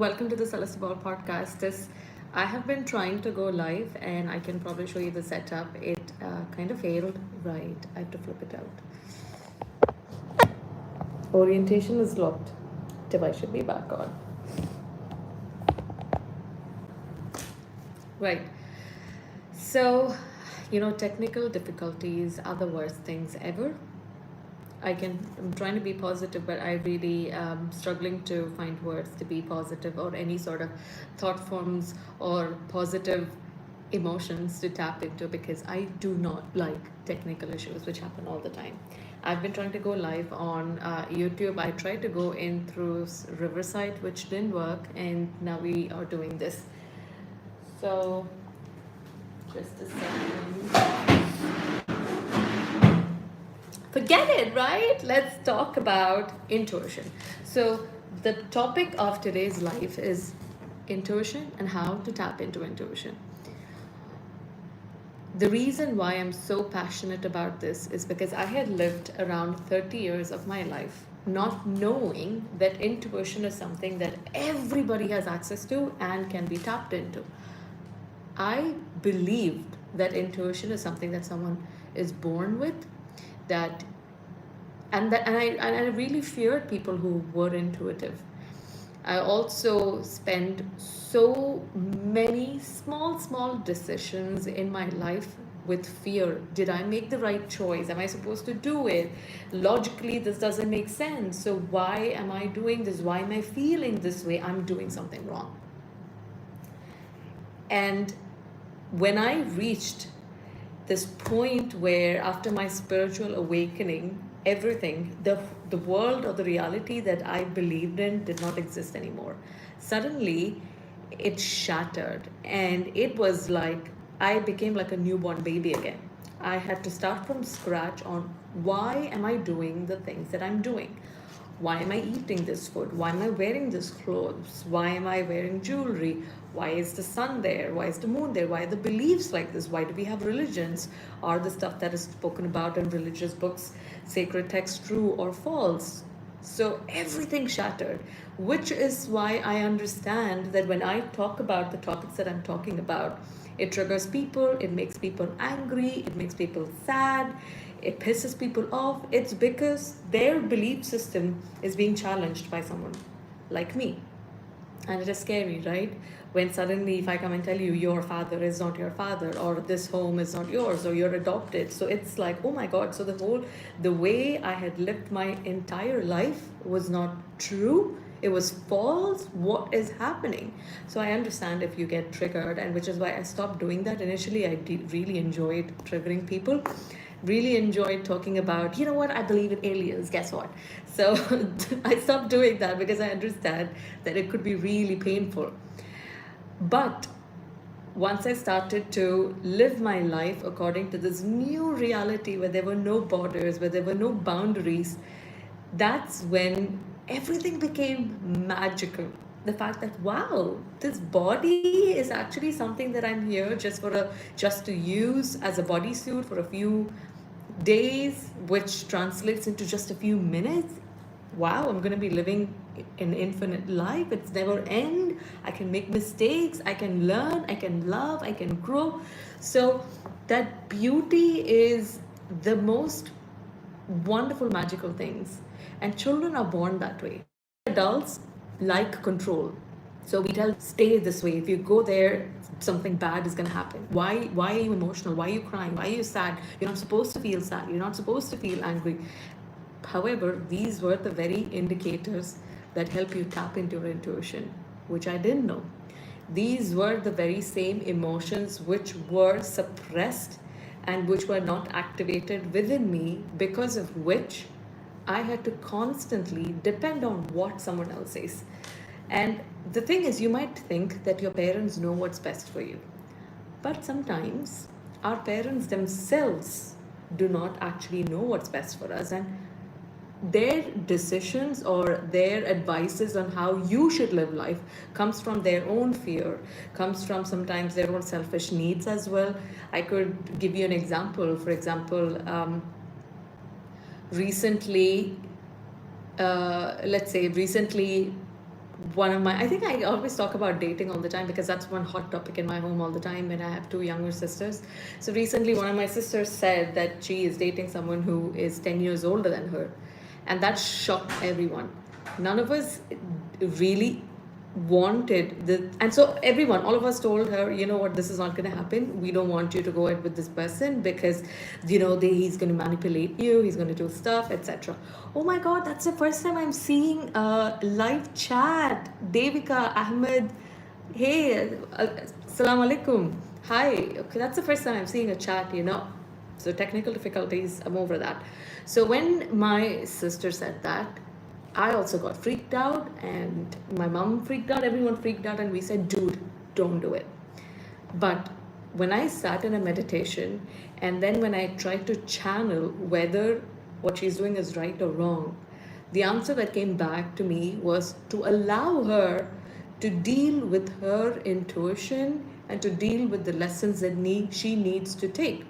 Welcome to the Celestevolve Podcast. I have been trying to go live, and I can probably show you the setup. It kind of failed. Right, I have to flip it out. Orientation is locked. Device should be back on. Right. So, technical difficulties are the worst things ever. I'm trying to be positive, but I really struggling to find words to be positive or any sort of thought forms or positive emotions to tap into because I do not like technical issues which happen all the time. I've been trying to go live on YouTube. I tried to go in through Riverside, which didn't work, and now we are doing this. So, just a second. Forget it, right? Let's talk about intuition. So, the topic of today's life is intuition and how to tap into intuition. The reason why I'm so passionate about this is because I had lived around 30 years of my life not knowing that intuition is something that everybody has access to and can be tapped into. I believed that intuition is something that someone is born with, that and I really feared people who were intuitive. I also spent so many small decisions in my life with fear. Did I make the right choice? Am I supposed to do it? Logically, this doesn't make sense. So why am I doing this? Why am I feeling this way? I'm doing something wrong. And when I reached this point where after my spiritual awakening, everything, the world or the reality that I believed in did not exist anymore. Suddenly it shattered, and it was like I became like a newborn baby again. I had to start from scratch on why am I doing the things that I'm doing? Why am I eating this food? Why am I wearing this clothes? Why am I wearing jewelry? Why is the sun there? Why is the moon there? Why are the beliefs like this? Why do we have religions? Are the stuff that is spoken about in religious books, sacred text, true or false? So everything shattered, which is why I understand that when I talk about the topics that I'm talking about, it triggers people, it makes people angry, it makes people sad, it pisses people off. It's because their belief system is being challenged by someone like me. And it is scary, right? When suddenly, if I come and tell you your father is not your father, or this home is not yours, or you're adopted, so it's like, oh my God, so the way I had lived my entire life was not true. It was false. What is happening? So I understand if you get triggered, and which is why I stopped doing that. Initially, I really enjoyed triggering people, really enjoyed talking about, you know what, I believe in aliens, guess what? So I stopped doing that because I understand that it could be really painful. But once I started to live my life according to this new reality where there were no borders, where there were no boundaries, that's when everything became magical. The fact that wow, this body is actually something that I'm here just to use as a bodysuit for a few days, which translates into just a few minutes. Wow, I'm going to be living an infinite life. It's never end. I can make mistakes, I can learn, I can love, I can grow. So that beauty is the most wonderful magical things, and children are born that way. Adults like control, so we tell stay this way. If you go there, something bad is going to happen. Why are you emotional? Why are you crying? Why are you sad? You're not supposed to feel sad, you're not supposed to feel angry. However, these were the very indicators that help you tap into your intuition, which I didn't know. These were the very same emotions which were suppressed and which were not activated within me, because of which I had to constantly depend on what someone else says. And the thing is, you might think that your parents know what's best for you, but sometimes our parents themselves do not actually know what's best for us, and their decisions or their advices on how you should live life comes from their own fear, comes from sometimes their own selfish needs as well. I could give you an example. For example, recently let's say recently one of my, I think I always talk about dating all the time because that's one hot topic in my home all the time, and I have two younger sisters. So recently one of my sisters said that she is dating someone who is 10 years older than her, and that shocked everyone. None of us really wanted the, and so everyone, all of us told her, you know what, this is not going to happen. We don't want you to go ahead with this person because he's going to manipulate you, he's going to do stuff, etc. Oh my god, that's the first time I'm seeing a live chat. Devika Ahmed, hey, assalamu alaikum, hi. Okay, that's the first time I'm seeing a chat. So technical difficulties, I'm over that. So when my sister said that, I also got freaked out, and my mom freaked out, everyone freaked out, and we said, dude, don't do it. But when I sat in a meditation, and then when I tried to channel whether what she's doing is right or wrong, the answer that came back to me was to allow her to deal with her intuition and to deal with the lessons that she needs to take.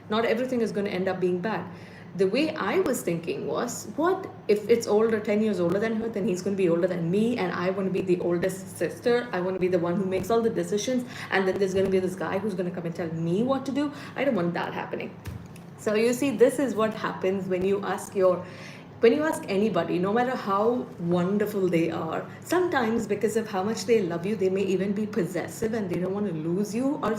Not everything is going to end up being bad. The way I was thinking was, what if it's 10 years older than her, then he's going to be older than me, and I want to be the oldest sister. I want to be the one who makes all the decisions, and then there's going to be this guy who's going to come and tell me what to do. I don't want that happening. So you see, this is what happens when you ask anybody, no matter how wonderful they are, sometimes because of how much they love you, they may even be possessive and they don't want to lose you, or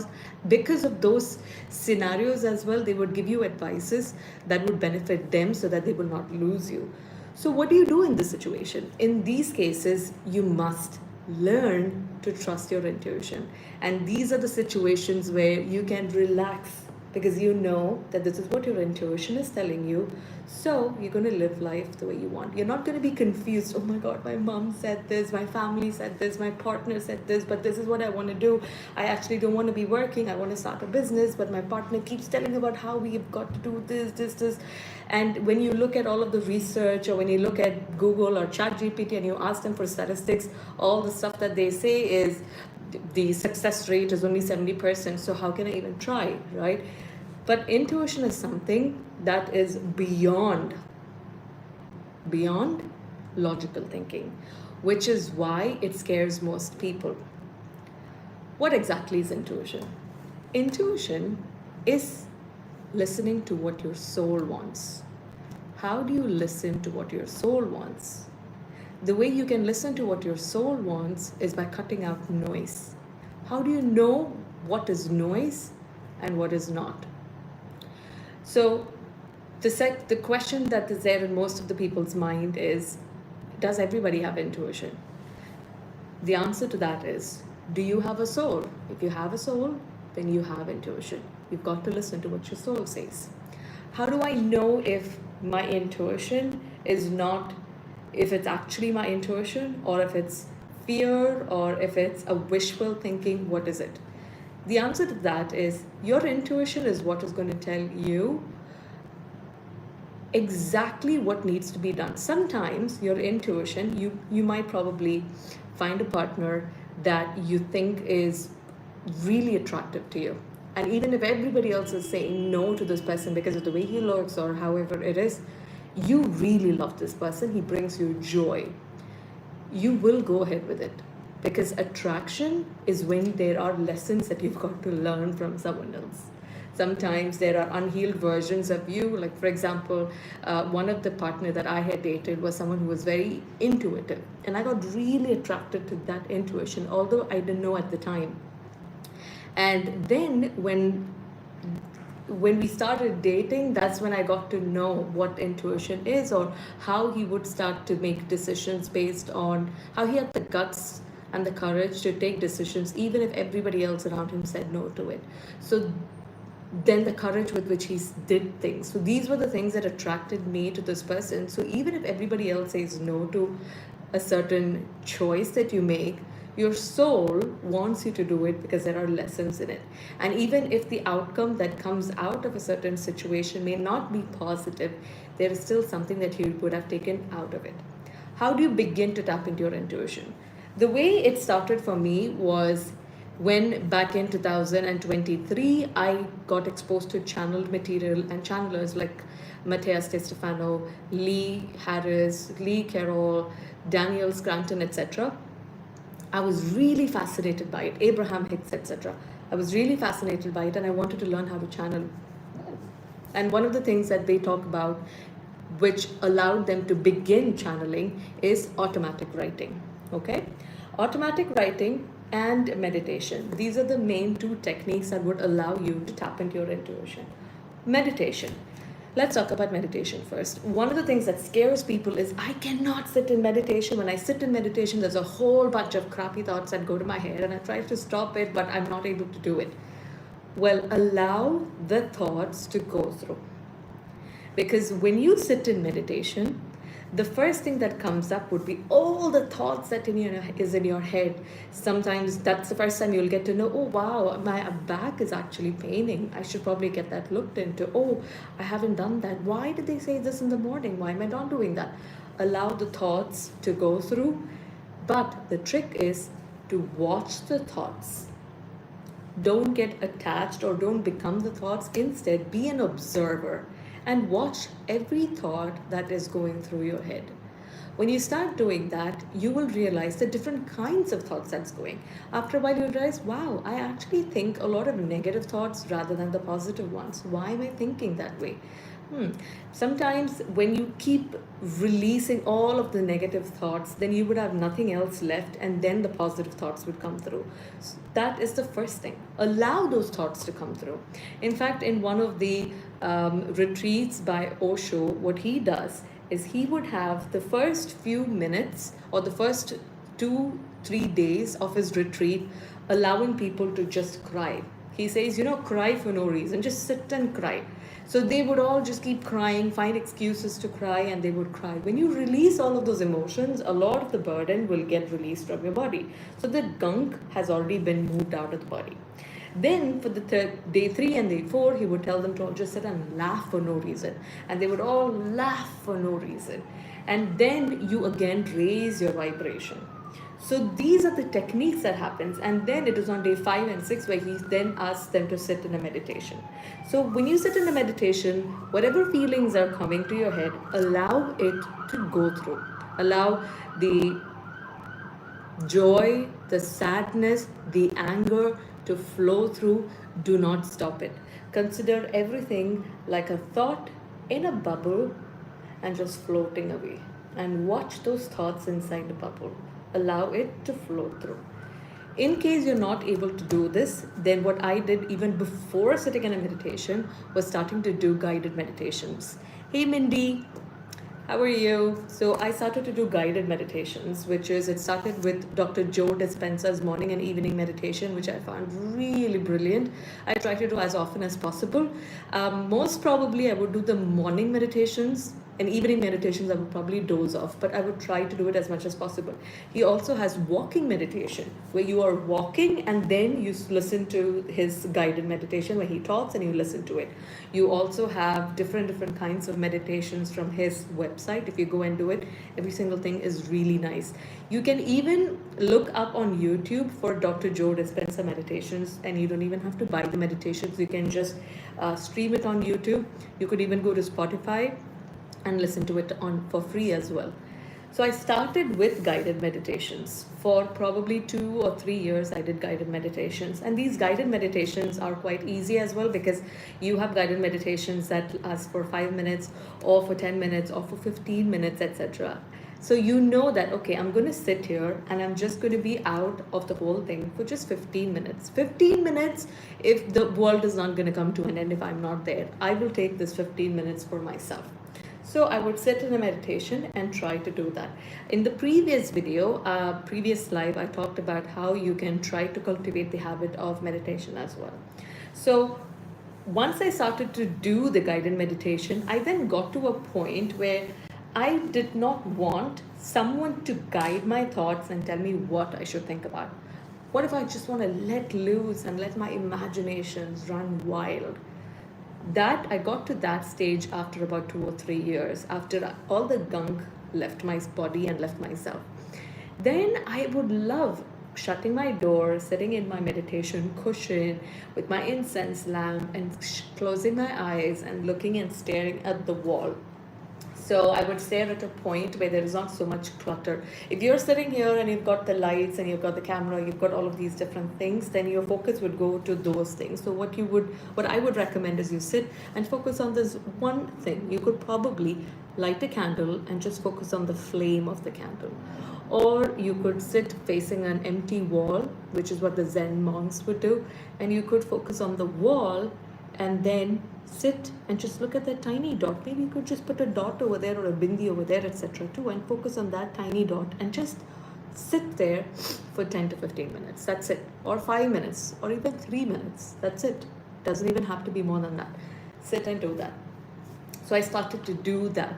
because of those scenarios as well, they would give you advices that would benefit them so that they will not lose you. So what do you do in this situation? In these cases, you must learn to trust your intuition. And these are the situations where you can relax because you know that this is what your intuition is telling you. So you're going to live life the way you want. You're not going to be confused. Oh my God, my mom said this, my family said this, my partner said this, but this is what I want to do. I actually don't want to be working. I want to start a business, but my partner keeps telling about how we've got to do this. And when you look at all of the research, or when you look at Google or ChatGPT and you ask them for statistics, all the stuff that they say is the success rate is only 70%. So how can I even try, right? But intuition is something that is beyond logical thinking, which is why it scares most people. What exactly is intuition? Intuition is listening to what your soul wants. How do you listen to what your soul wants? The way you can listen to what your soul wants is by cutting out noise. How do you know what is noise and what is not? So the question that is there in most of the people's mind is, does everybody have intuition? The answer to that is, do you have a soul? If you have a soul, then you have intuition. You've got to listen to what your soul says. How do I know if my intuition is not, if it's actually my intuition, or if it's fear, or if it's a wishful thinking? What is it? The answer to that is, your intuition is what is going to tell you exactly what needs to be done. Sometimes your intuition, you might probably find a partner that you think is really attractive to you. And even if everybody else is saying no to this person because of the way he looks or however it is, you really love this person, he brings you joy, you will go ahead with it. Because attraction is when there are lessons that you've got to learn from someone else. Sometimes there are unhealed versions of you. Like, for example, one of the partner that I had dated was someone who was very intuitive. And I got really attracted to that intuition, although I didn't know at the time. And then when we started dating, that's when I got to know what intuition is, or how he would start to make decisions based on how he had the guts and the courage to take decisions even if everybody else around him said no to it. So then the courage with which he did things. So these were the things that attracted me to this person. So even if everybody else says no to a certain choice that you make, your soul wants you to do it because there are lessons in it. And even if the outcome that comes out of a certain situation may not be positive, there is still something that you would have taken out of it. How do you begin to tap into your intuition? The way it started for me was when back in 2023, I got exposed to channeled material and channelers like Matthias Stefano, Lee Harris, Lee Carroll, Daniel Scranton, etc. I was really fascinated by it. Abraham Hicks, etc. I was really fascinated by it, and I wanted to learn how to channel. And one of the things that they talk about, which allowed them to begin channeling, is automatic writing. Okay? Automatic writing and meditation. These are the main two techniques that would allow you to tap into your intuition. Meditation. Let's talk about meditation first. One of the things that scares people is I cannot sit in meditation. When I sit in meditation, there's a whole bunch of crappy thoughts that go to my head, and I try to stop it, but I'm not able to do it. Well, allow the thoughts to go through. Because when you sit in meditation, the first thing that comes up would be all the thoughts that is in your head. Sometimes that's the first time you'll get to know, oh wow, my back is actually paining. I should probably get that looked into. Oh, I haven't done that. Why did they say this in the morning? Why am I not doing that? Allow the thoughts to go through. But the trick is to watch the thoughts. Don't get attached or don't become the thoughts. Instead, be an observer and watch every thought that is going through your head. When you start doing that, you will realize the different kinds of thoughts that's going. After a while, you realize, wow, I actually think a lot of negative thoughts rather than the positive ones. Why am I thinking that way? Sometimes when you keep releasing all of the negative thoughts, then you would have nothing else left, and then the positive thoughts would come through. So that is the first thing. Allow those thoughts to come through. In fact, in one of the retreats by Osho, what he does is he would have the first few minutes or the first 2-3 days of his retreat allowing people to just cry. He says, cry for no reason, just sit and cry. So they would all just keep crying, find excuses to cry, and they would cry. When you release all of those emotions, a lot of the burden will get released from your body. So the gunk has already been moved out of the body. Then for the day 3 and day 4, he would tell them to all just sit and laugh for no reason. And they would all laugh for no reason. And then you again raise your vibration. So these are the techniques that happens. And then it is on day 5 and 6 where he then asks them to sit in a meditation. So when you sit in a meditation, whatever feelings are coming to your head, allow it to go through. Allow the joy, the sadness, the anger to flow through. Do not stop it. Consider everything like a thought in a bubble and just floating away. And watch those thoughts inside the bubble. Allow it to flow through. In case you're not able to do this, then what I did even before sitting in a meditation was starting to do guided meditations. Hey Mindy, how are you? So I started to do guided meditations, it started with Dr. Joe Dispenza's morning and evening meditation, which I found really brilliant. I try to do as often as possible. Most probably I would do the morning meditations, and evening meditations I would probably doze off, but I would try to do it as much as possible. He also has walking meditation, where you are walking and then you listen to his guided meditation where he talks and you listen to it. You also have different kinds of meditations from his website. If you go and do it, every single thing is really nice. You can even look up on YouTube for Dr. Joe Dispenza meditations, and you don't even have to buy the meditations. You can just stream it on YouTube. You could even go to Spotify and listen to it for free as well. So I started with guided meditations. For probably 2 or 3 years, I did guided meditations. And these guided meditations are quite easy as well, because you have guided meditations that last for 5 minutes or for 10 minutes or for 15 minutes, etc. So you know that, okay, I'm going to sit here and I'm just going to be out of the whole thing for just 15 minutes. 15 minutes, if the world is not going to come to an end, if I'm not there, I will take this 15 minutes for myself. So I would sit in a meditation and try to do that. In the previous video, previous live, I talked about how you can try to cultivate the habit of meditation as well. So once I started to do the guided meditation, I then got to a point where I did not want someone to guide my thoughts and tell me what I should think about. What if I just want to let loose and let my imaginations run wild? That I got to that stage after about 2 or 3 years, after all the gunk left my body and left myself. Then I would love shutting my door, sitting in my meditation cushion with my incense lamp and closing my eyes and looking and staring at the wall. So I would say at a point where there is not so much clutter. If you're sitting here and you've got the lights and you've got the camera, you've got all of these different things, then your focus would go to those things. So what I would recommend is you sit and focus on this one thing. You could probably light a candle and just focus on the flame of the candle. Or you could sit facing an empty wall, which is what the Zen monks would do, and you could focus on the wall and then sit and just look at that tiny dot. Maybe you could just put a dot over there or a bindi over there, etc. too, and focus on that tiny dot and just sit there for 10 to 15 minutes. That's it. Or 5 minutes or even 3 minutes. That's it. Doesn't even have to be more than that. Sit and do that. So I started to do that.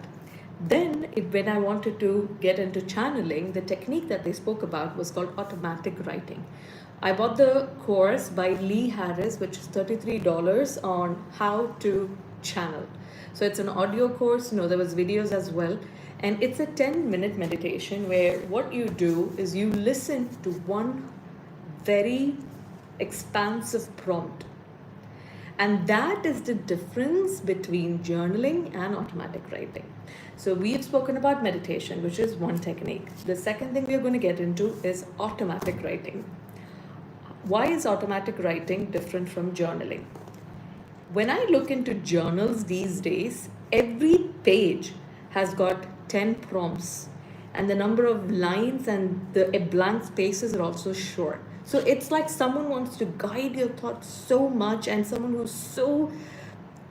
Then, when I wanted to get into channeling, the technique that they spoke about was called automatic writing. I bought the course by Lee Harris, which is $33 on how to channel. So it's an audio course. No, there was videos as well. And it's a 10-minute meditation where what you do is you listen to one very expansive prompt. And that is the difference between journaling and automatic writing. So we've spoken about meditation, which is one technique. The second thing we are going to get into is automatic writing. Why is automatic writing different from journaling? When I look into journals these days, every page has got 10 prompts, and the number of lines and the blank spaces are also short. So it's like someone wants to guide your thoughts so much, and someone who's so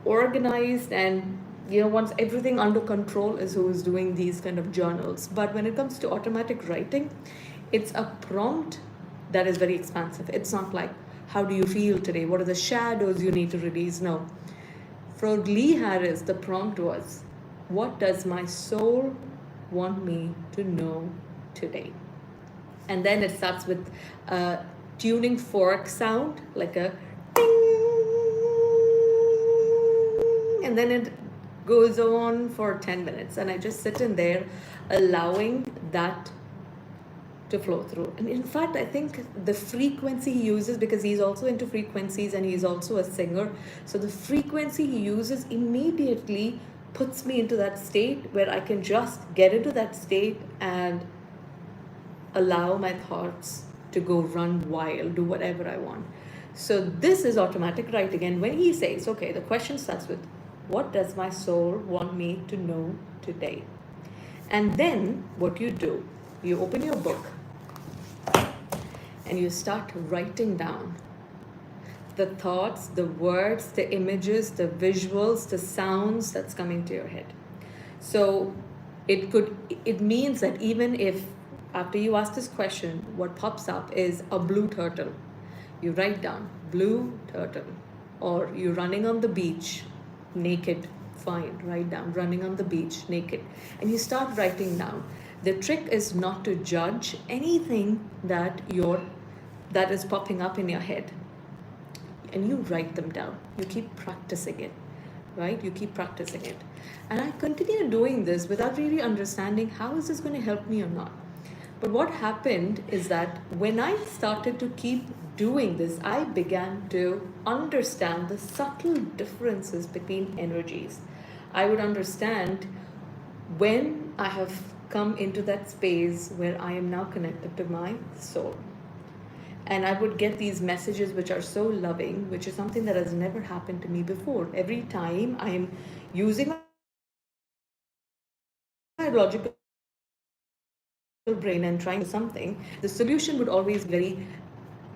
organized and wants everything under control is who is doing these kind of journals. But when it comes to automatic writing, it's a prompt that is very expansive. It's not like, how do you feel today? What are the shadows you need to release? No. For Lee Harris, the prompt was, what does my soul want me to know today? And then it starts with a tuning fork sound, like a ding, and then it goes on for 10 minutes. And I just sit in there allowing that to flow through. And in fact, I think the frequency he uses, because he's also into frequencies and he's also a singer, so the frequency he uses immediately puts me into that state where I can just get into that state and allow my thoughts to go run wild, do whatever I want. So this is automatic writing. And when he says, okay, the question starts with, what does my soul want me to know today? And then what you do, you open your book and you start writing down the thoughts, the words, the images, the visuals, the sounds that's coming to your head. So it means that even if after you ask this question, what pops up is a blue turtle, you write down blue turtle. Or you're running on the beach naked, fine, write down running on the beach naked, and you start writing down. The trick is not to judge anything that is popping up in your head, and you write them down. You keep practicing it, right? You keep practicing it. And I continue doing this without really understanding how is this going to help me or not. But what happened is that when I started to keep doing this, I began to understand the subtle differences between energies. I would understand when I have come into that space where I am now connected to my soul. And I would get these messages which are so loving, which is something that has never happened to me before. Every time I am using my logical brain and trying something, the solution would always be very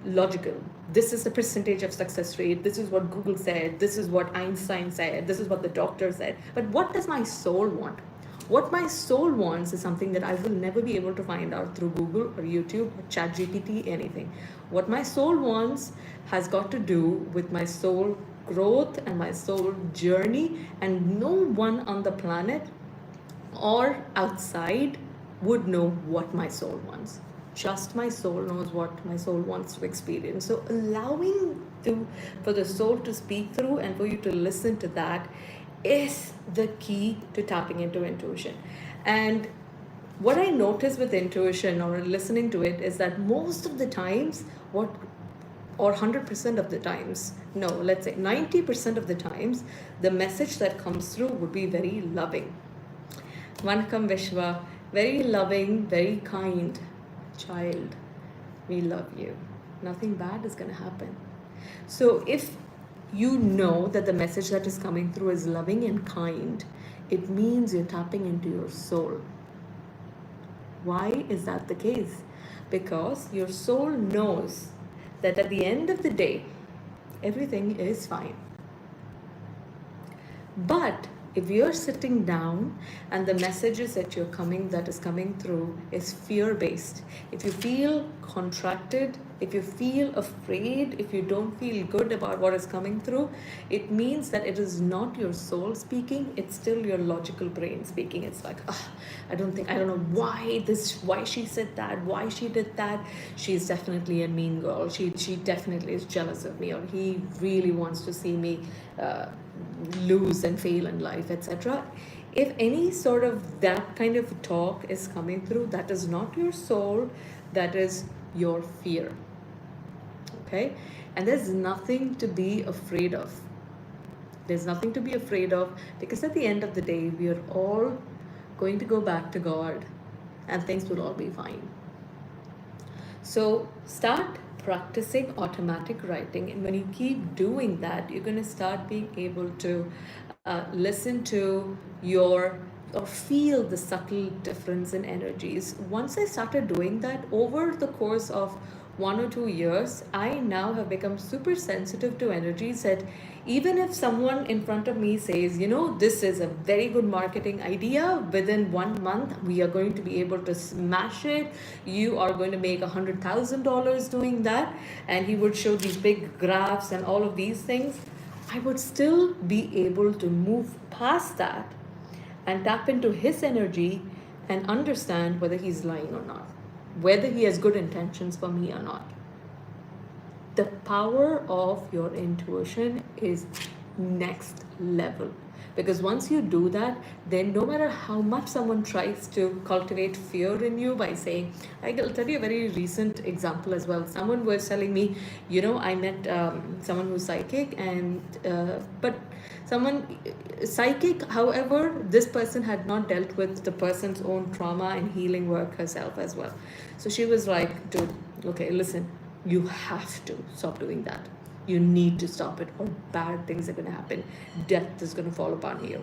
logical. This is the percentage of success rate. This is what Google said. This is what Einstein said. This is what the doctor said. But what does my soul want? What my soul wants is something that I will never be able to find out through Google or YouTube or ChatGPT, anything. What my soul wants has got to do with my soul growth and my soul journey, and no one on the planet or outside would know what my soul wants. Just my soul knows what my soul wants to experience. So allowing for the soul to speak through and for you to listen to that is the key to tapping into intuition. And what I notice with intuition or listening to it is that most of the times, or 100% of the times, no, let's say 90% of the times, the message that comes through would be very loving. Vanakkam Vishwa, very loving, very kind child. We love you. Nothing bad is going to happen. So if you know that the message that is coming through is loving and kind, it means you're tapping into your soul. Why is that the case? Because your soul knows that at the end of the day, everything is fine. But if you're sitting down and the messages that is coming through is fear-based, if you feel contracted, if you feel afraid, if you don't feel good about what is coming through, it means that it is not your soul speaking, it's still your logical brain speaking. It's like, I don't know why she said that, why she did that. She's definitely a mean girl. She definitely is jealous of me, or he really wants to see me lose and fail in life, etc. If any sort of that kind of talk is coming through, that is not your soul, that is your fear. Okay? And there's nothing to be afraid of. There's nothing to be afraid of, because at the end of the day, we are all going to go back to God and things will all be fine. So start practicing automatic writing, and when you keep doing that, you're going to start being able to listen to your or feel the subtle difference in energies. Once I started doing that over the course of 1 or 2 years, I now have become super sensitive to energies, that even if someone in front of me says, this is a very good marketing idea, within 1 month we are going to be able to smash it, you are going to make $100,000 doing that, and he would show these big graphs and all of these things, I would still be able to move past that and tap into his energy and understand whether he's lying or not, whether he has good intentions for me or not. The power of your intuition is next level, because once you do that, then no matter how much someone tries to cultivate fear in you by saying, I'll tell you a very recent example as well. Someone was telling me, I met someone who's psychic, and but someone psychic, however, this person had not dealt with the person's own trauma and healing work herself as well. So she was like, dude, okay, listen, you have to stop doing that. You need to stop it, or bad things are going to happen. Death is going to fall upon you.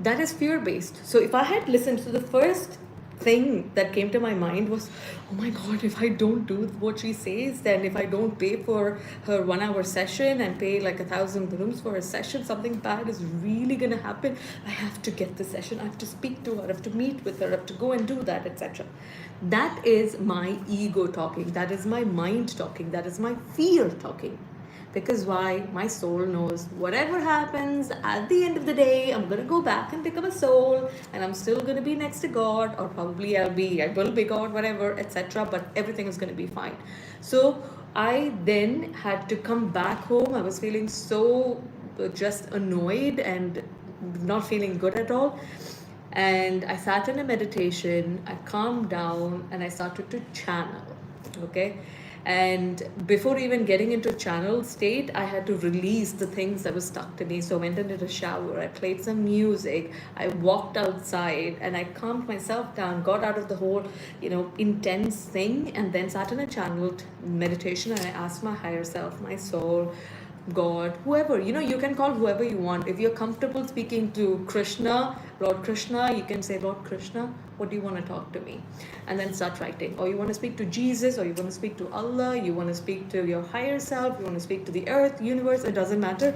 That is fear-based. So if I had listened to the first thing that came to my mind was, oh my God, if I don't do what she says, then if I don't pay for her 1 hour session and pay like 1,000 dirhams for a session, something bad is really going to happen. I have to get the session. I have to speak to her. I have to meet with her. I have to go and do that, etc. That is my ego talking. That is my mind talking. That is my fear talking. Because why? My soul knows whatever happens, at the end of the day, I'm going to go back and become a soul, and I'm still going to be next to God, or probably I will be God, whatever, etc. But everything is going to be fine. So I then had to come back home. I was feeling so just annoyed and not feeling good at all. And I sat in a meditation, I calmed down, and I started to channel. Okay. And before even getting into channel state, I had to release the things that were stuck to me. So I went into the shower, I played some music, I walked outside, and I calmed myself down, got out of the whole, intense thing, and then sat in a channeled meditation, and I asked my higher self, my soul, God, whoever, you can call whoever you want. If you're comfortable speaking to Krishna, Lord Krishna, you can say, Lord Krishna, what do you want to talk to me? And then start writing. Or you want to speak to Jesus, or you want to speak to Allah, you want to speak to your higher self, you want to speak to the earth, universe, it doesn't matter.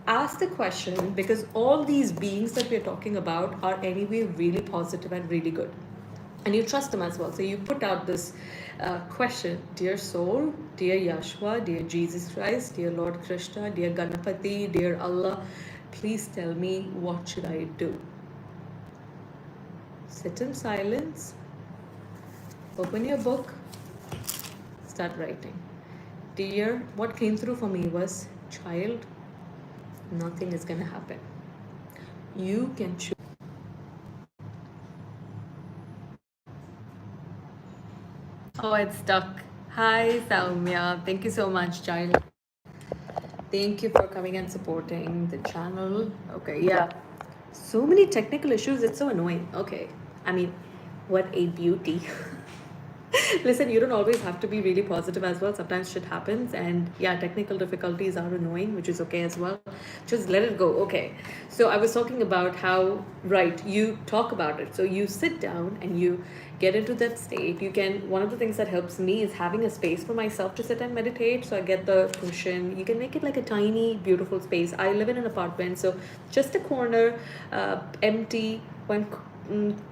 Ask the question, because all these beings that we're talking about are anyway really positive and really good. And you trust them as well. So you put out this question, dear soul, dear Yashua, dear Jesus Christ, dear Lord Krishna, dear Ganapati, dear Allah, please tell me, what should I do? Sit in silence, open your book, start writing. Dear, what came through for me was, child, nothing is going to happen. You can choose. Oh, it's stuck. Hi, Saumya. Thank you so much, child. Thank you for coming and supporting the channel. Okay, yeah. So many technical issues, it's so annoying. Okay. I mean, what a beauty. Listen, you don't always have to be really positive as well. Sometimes shit happens, and yeah, technical difficulties are annoying, which is okay as well. Just let it go. Okay. So I was talking about how, right, you talk about it. So you sit down and you get into that state. You can, one of the things that helps me is having a space for myself to sit and meditate. So I get the cushion. You can make it like a tiny, beautiful space. I live in an apartment, so just a corner, empty, one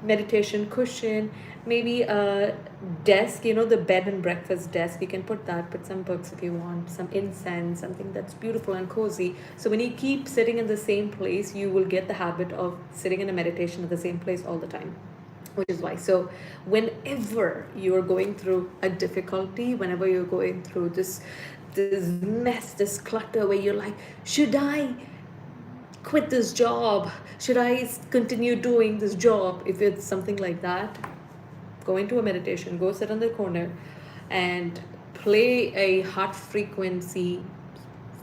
meditation cushion, maybe a desk, the bed and breakfast desk. You can put that, put some books if you want, some incense, something that's beautiful and cozy. So when you keep sitting in the same place, you will get the habit of sitting in a meditation at the same place all the time, which is why. So whenever you're going through a difficulty, whenever you're going through this mess, this clutter, where you're like, should I quit this job? Should I continue doing this job? If it's something like that, go into a meditation, go sit on the corner and play a heart frequency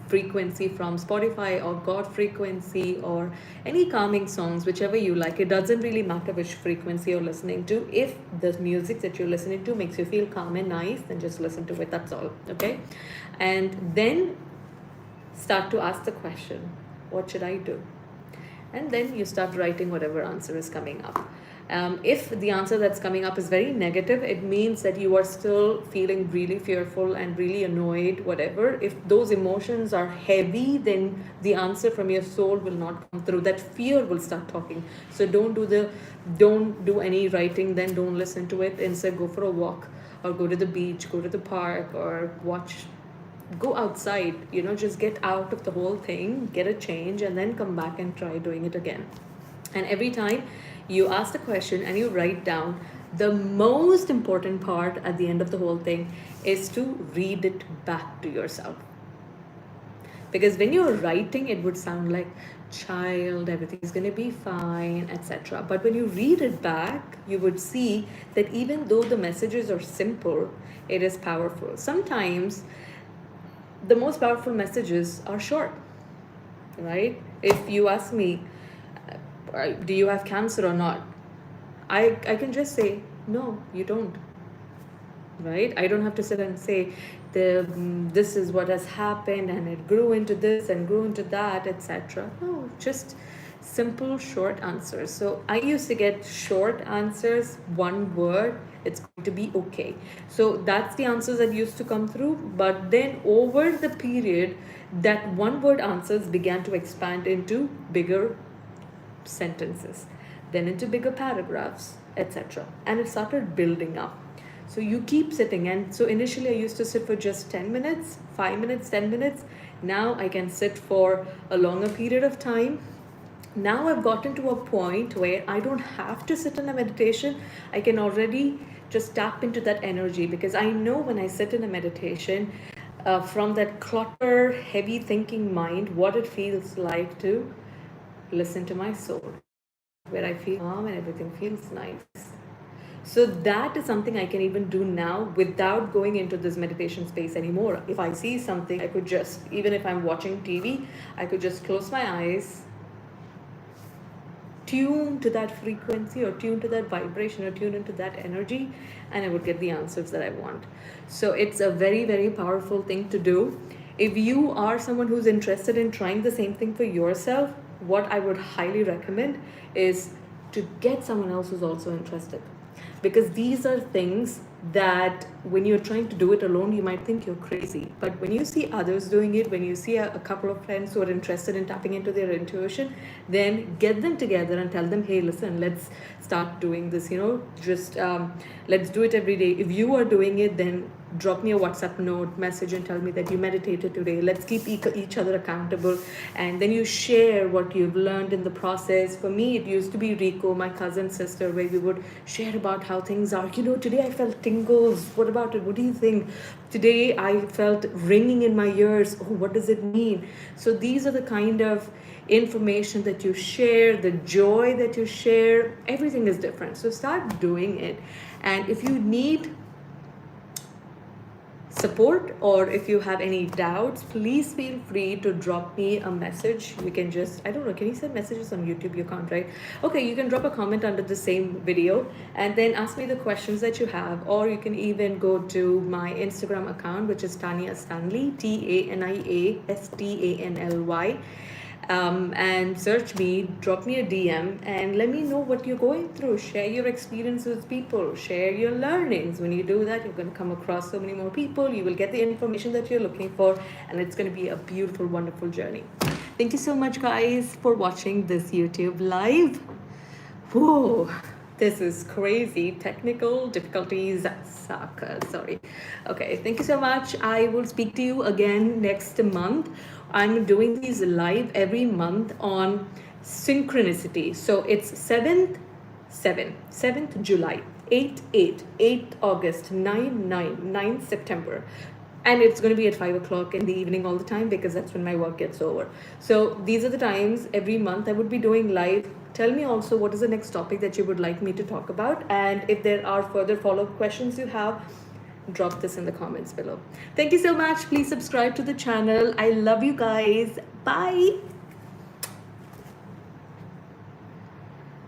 from Spotify or God frequency or any calming songs, whichever you like. It doesn't really matter which frequency you're listening to. If the music that you're listening to makes you feel calm and nice, then just listen to it. That's all. Okay. And then start to ask the question, what should I do? And then you start writing whatever answer is coming up. If the answer that's coming up is very negative, it means that you are still feeling really fearful and really annoyed, whatever. If those emotions are heavy, then the answer from your soul will not come through. That fear will start talking. So don't do any writing, then don't listen to it. Instead, go for a walk or go to the beach, go to the park, or go outside, just get out of the whole thing, get a change, and then come back and try doing it again. And every time you ask the question and you write down, the most important part at the end of the whole thing is to read it back to yourself. Because when you're writing, it would sound like, child, everything's going to be fine, etc. But when you read it back, you would see that even though the messages are simple, it is powerful. Sometimes the most powerful messages are short, right? If you ask me, do you have cancer or not? I can just say, no, you don't, right? I don't have to sit and say, this is what has happened and it grew into this and grew into that, etc. No, just simple, short answers. So I used to get short answers, one word, it's going to be okay. So that's the answers that used to come through. But then over the period, that one word answers began to expand into bigger sentences, then into bigger paragraphs, etc. And it started building up. So you keep sitting. And so initially I used to sit for just 10 minutes, 5 minutes, 10 minutes. Now I can sit for a longer period of time. Now I've gotten to a point where I don't have to sit in a meditation. I can already just tap into that energy, because I know when I sit in a meditation, from that clutter, heavy thinking mind, what it feels like to listen to my soul, where I feel calm and everything feels nice. So that is something I can even do now without going into this meditation space anymore. If I see something, I could just, even if I'm watching TV, I could just close my eyes, tune to that frequency or tune to that vibration or tune into that energy, and I would get the answers that I want. So it's a very, very powerful thing to do. If you are someone who's interested in trying the same thing for yourself, what I would highly recommend is to get someone else who's also interested. Because these are things that when you're trying to do it alone, you might think you're crazy. But when you see others doing it, when you see a couple of friends who are interested in tapping into their intuition, then get them together and tell them, hey, listen, let's start doing this, just let's do it every day. If you are doing it, then drop me a WhatsApp note message and tell me that you meditated today. Let's keep each other accountable, and then you share what you've learned in the process. For me, it used to be Rico, my cousin sister, where we would share about how things are. Today I felt tingles. What about it? What do you think? Today I felt ringing in my ears. Oh, what does it mean? So these are the kind of information that you share, the joy that you share. Everything is different. So start doing it. And if you need support, or if you have any doubts, please feel free to drop me a message. You can just, I don't know, can you send messages on YouTube? You can't, right? Okay, you can drop a comment under the same video and then ask me the questions that you have, or you can even go to my Instagram account, which is Tania Stanley, TANIASTANLY, and search me, drop me a DM, and let me know what you're going through. Share your experience with people, share your learnings. When you do that, you're going to come across so many more people. You will get the information that you're looking for, and it's going to be a beautiful, wonderful journey. Thank you so much, guys, for watching this YouTube live. Whoa, this is crazy. Technical difficulties suck. Sorry. Okay, thank you so much. I will speak to you again next month. I'm doing these live every month on synchronicity. So it's 7th July, 8th August, 9th September. And it's going to be at 5 o'clock in the evening all the time, because that's when my work gets over. So these are the times every month I would be doing live. Tell me also what is the next topic that you would like me to talk about. And if there are further follow-up questions you have, drop this in the comments below. Thank you so much. Please subscribe to the channel. I love you guys. Bye.